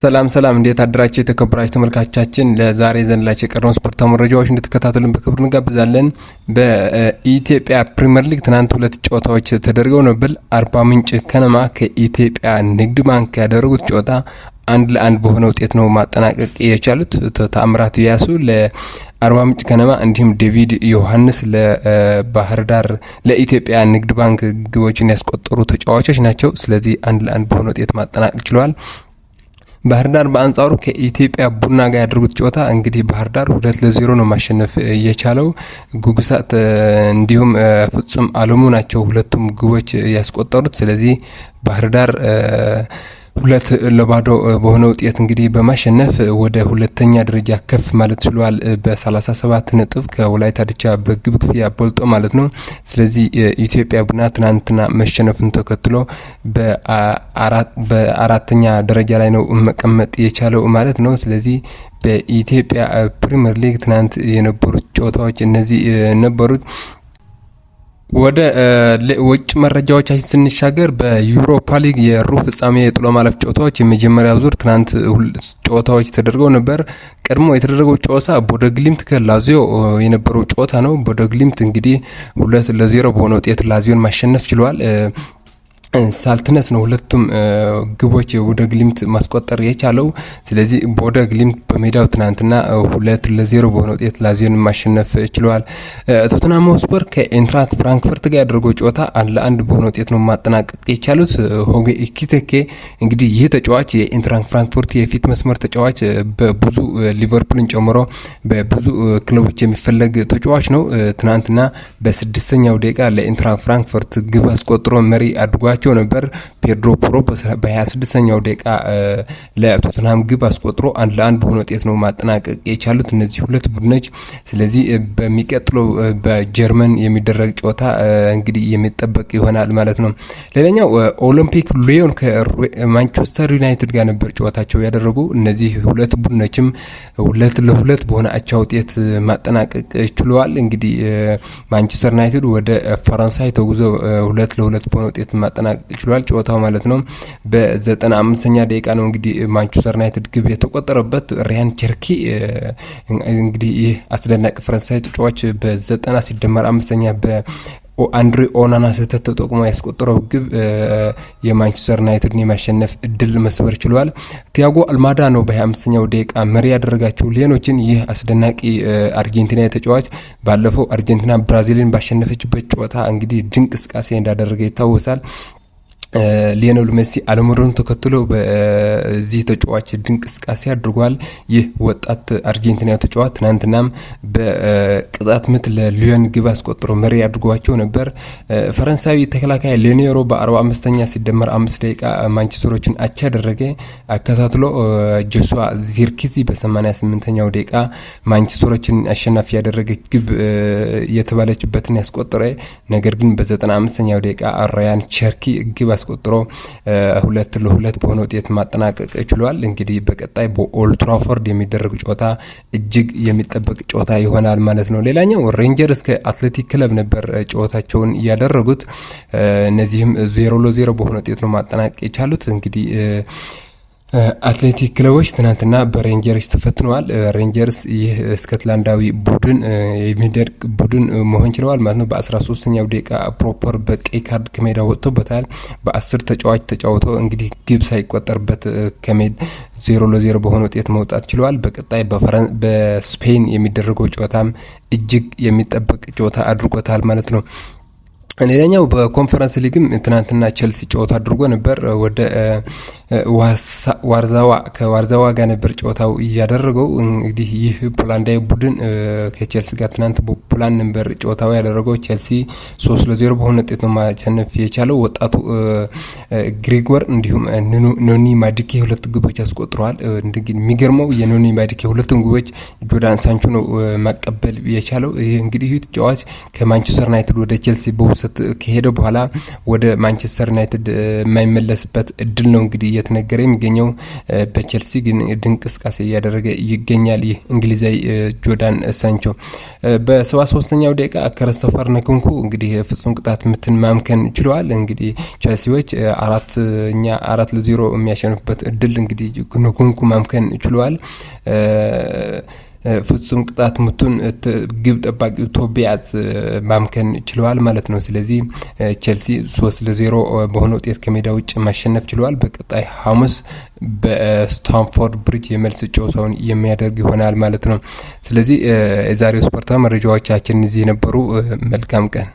ሰላም እንዴት አደራችሁ የተከበራችሁ ተመልካቾቻችን ለዛሬ ዘንላችሁ የቀረውን ስፖርታዊ መረጃዎች እንድትከታተሉን በክብር እንጋብዛለን። በኢትዮጵያ ፕሪሚየር ሊግ ትናንት ሁለት ጨዋታዎች ተደርገው ነበር። አርባ ምንጭ ከነማ ከኢትዮጵያ ንግድ ባንክ ያደረጉት ጨዋታ 1-1 በሆነ ውጤት ነው ማጠናቀቅ የቻሉት። ተአምራት ያሱ ለአርባ ምንጭ ከነማ እንዲሁም ዴቪድ ዮሐንስ ለባህር ዳር ለኢትዮጵያ ንግድ ባንክ ግቦችን ያስቆጠሩ ተጫዋቾች ናቸው። ስለዚህ 1-1 በሆነ ውጤት ማጠናቀቅ ችለዋል። ባህር ዳር በአንጻሩ ከኢትዮጵያ ቡና ጋር ያደረጉት ጨዋታ እንግዲህ ባህር ዳር 2-0 ነው ማሸነፍ የቻለው። ጉጉሳት እንዲሁም ፍጹም አለሙ ናቸው ሁለቱም ግቦች ያስቆጠሩት። ስለዚህ ባህር ዳር 2-0 በሆነ ውጤት እንግዲህ በማሸነፍ ወደ ሁለተኛ ደረጃ ከፍ ማለት ችሏል። በ37 ነጥብ ከወላይታ ድቻ በግብ ክፍያ በልጦ ማለት ነው። ስለዚህ ኢትዮጵያ ቡና ትናንትና መሸነፉን ተከትሎ በአራተኛ ደረጃ ላይ ነው መቀመጥ የቻለው ማለት ነው። ስለዚህ በኢትዮጵያ ፕሪሚየር ሊግ ትናንት የነበሩት ጨዋታዎች እነዚህ ነበሩት። ወደ ውጭ መረጃዎቻችን ስንሻገር በዩሮፓ ሊግ የሩብ ፍጻሜ የጥሎ ማለፍ ጨዋታዎች የመጀመሪያው ዙር ትናንት ጨዋታዎች ተደርገው ነበር። ቀድሞ የተደረገው ጨዋታ ቦደ ግሊምት ከላዚዮ የነበረው ጨዋታ ነው። ቦደ ግሊምት እንግዲህ 2-0 በሆነ ውጤት ላዚዮን ማሸነፍ ችሏል። ሳልትነስ ነው ሁለቱም ግቦች ወደ ግሊምት ማስቆጠር የቻለው። ስለዚህ ቦደ ግሊምት በሜዳው ትናንትና 2-0 በሆነ ውጤት ላዚዮን ማሸነፍ ችሏል። ቶተንሃም ሆትስፐር ከኢንትራክ ፍራንክፈርት ጋር ያደረገው ጨዋታ 1-1 በሆነ ውጤት ነው ማጠናቀቅ የቻሉት። ሆጌ ኢኪቲኬ እንግዲህ ይህ ተጫዋች የኢንትራክ ፍራንክፈርት የፊት መስመር ተጫዋች በብዙ ሊቨርፑልን ጨምሮ በብዙ ክለቦች የሚፈለግ ተጫዋች ነው። ትናንትና በ6ኛው ደቂቃ ለኢንትራክ ፍራንክፈርት ግብ አስቆጥሮ መሪ አድርጓቸው ነበር። ፔድሮ ፖሮ በ26ኛው ደቂቃ ለቶተንሃም ግብ አስቆጥሮ 1-1 በሆነ ውጤት ነው ማጠናቀቅ የቻሉት እነዚህ ሁለት ቡድኖች። ስለዚህ በሚቀጥለው በጀርመን የሚደረግ ጨዋታ እንግዲህ የሚጠበቅ ይሆናል ማለት ነው። ሌላኛው ኦሎምፒክ ሊዮን ከማንቸስተር ዩናይትድ ጋር ነበር ጨዋታቸው ያደረጉ። እነዚህ ሁለት ቡድኖችም 2-2 በሆነ አቻ ውጤት ማጠናቀቅ ችለዋል። እንግዲህ ማንቸስተር ዩናይትድ ወደ ፈረንሳይ ተጉዞ 2-2 በሆነ ውጤት ማጠናቀቅ ችሏል ጨዋታው ማለት ነው። በ95ኛ ደቂቃ ነው እንግዲህ ማንቸስተር ዩናይትድ ግብ የተቆጠረበት። ሪያን ቸርኪ እንግዲህ ይህ አስደናቂ ፈረንሳይ ተጫዋች በ90 ሲደመር 5ኛ አንድሬ ኦናና ስህተት ተጠቅሞ ያስቆጠረው ግብ የማንቸስተር ዩናይትድን የማሸነፍ እድል መስበር ችሏል። ቲያጎ አልማዳ ነው በ25ኛው ደቂቃ መሪ ያደረጋቸው ሊዮኖችን። ይህ አስደናቂ አርጀንቲና ተጫዋች ባለፈው አርጀንቲና ብራዚልን ባሸነፈችበት ጨዋታ እንግዲህ ድንቅ እንቅስቃሴ እንዳደረገ ይታወሳል። ሊዮኔል ሜሲ አለመኖሩን ተከትሎ በዚህ ተጫዋች ድንቅ እንቅስቃሴ አድርጓል። ይህ ወጣት አርጀንቲና ተጫዋች ትናንትናም በቅጣት ምት ለሊዮን ግብ አስቆጥሮ መሪ አድርጓቸው ነበር። ፈረንሳዊ ተከላካይ ሌኔሮ በ45ኛ ሲደመር 5 ደቂቃ ማንቸስተሮችን አቻ ያደረገ። አከታትሎ ጆሹዋ ዚርክዚ በ88ኛው ደቂቃ ማንቸስተሮችን አሸናፊ ያደረገች ግብ የተባለችበትን ያስቆጠረ። ነገር ግን በ95ኛው ደቂቃ ራያን ቸርኪ ግብ አስቆጥሮ 2-2 በሆነ ውጤት ማጠናቀቅ ችሏል። እንግዲህ በቀጣይ በኦልድ ትራፎርድ የሚደረግ ጨዋታ እጅግ የሚጠበቅ ጨዋታ ይሆናል ማለት ነው። ሌላኛው ሬንጀርስ ከአትሌቲክ ክለብ ነበር ጨዋታቸውን ያደረጉት። እነዚህም 0-0 በሆነ ውጤት ነው ማጠናቀቅ የቻሉት። እንግዲህ አትሌቲክ ክለቦች ትናንትና በሬንጀርስ ተፈትነዋል። ሬንጀርስ ይህ ስኮትላንዳዊ ቡድን የሚደርቅ ቡድን መሆን ችለዋል ማለት ነው። በ13ኛው ደቂቃ ፕሮፐር በቀይ ካርድ ከሜዳ ወጥቶበታል። በ10 ተጫዋች ተጫውተው እንግዲህ ግብ ሳይቆጠርበት ከሜዳ 0-0 በሆነ ውጤት መውጣት ችለዋል። በቀጣይ በስፔን የሚደረገው ጨዋታም እጅግ የሚጠበቅ ጨዋታ አድርጎታል ማለት ነው። ሌላኛው በኮንፈረንስ ሊግም ትናንትና ቸልሲ ጨዋታ አድርጎ ነበር። ወደ ከዋርዛዋ ጋር ነበር ጨዋታው እያደረገው። እንግዲህ ይህ ፖላንዳዊ ቡድን ከቸልሲ ጋር ትናንት በፖላንድ ነበር ጨዋታው ያደረገው። ቸልሲ 3-0 በሆነ ውጤት ነው ማሸነፍ የቻለው። ወጣቱ ግሪጎር እንዲሁም ኖኒ ማዲኬ 2 ግቦች ያስቆጥረዋል። የሚገርመው የኖኒ ማዲኬ 2 ግቦች ጆርዳን ሳንቾ ነው ማቀበል የቻለው። ይህ እንግዲህ ተጫዋች ከማንቸስተር ዩናይትድ ወደ ቸልሲ በውሰት ከሄደ በኋላ ወደ ማንቸስተር ዩናይትድ የማይመለስበት እድል ነው እንግዲህ እየተነገረ የሚገኘው። በቼልሲ ግን ድንቅ እንቅስቃሴ እያደረገ ይገኛል ይህ እንግሊዛዊ ጆርዳን ሳንቾ። በ73ኛው ደቂቃ ክሪስቶፈር ንኩንኩ እንግዲህ ፍጹም ቅጣት ምትን ማምከን ችለዋል። እንግዲህ ቼልሲዎች 4-0 የሚያሸንፉበት እድል እንግዲህ ንኩንኩ ማምከን ችለዋል። ፍጹም ቅጣት ምቱን ግብ ጠባቂው ቶቢያስ ማምከን ችለዋል ማለት ነው። ስለዚህ ቼልሲ 3-0 በሆነ ውጤት ከሜዳ ውጭ ማሸነፍ ችለዋል። በቀጣይ ሐሙስ በስታንፎርድ ብሪጅ የመልስ ጨዋታውን የሚያደርግ ይሆናል ማለት ነው። ስለዚህ የዛሬው ስፖርታዊ መረጃዎቻችን እዚህ ነበሩ። መልካም ቀን።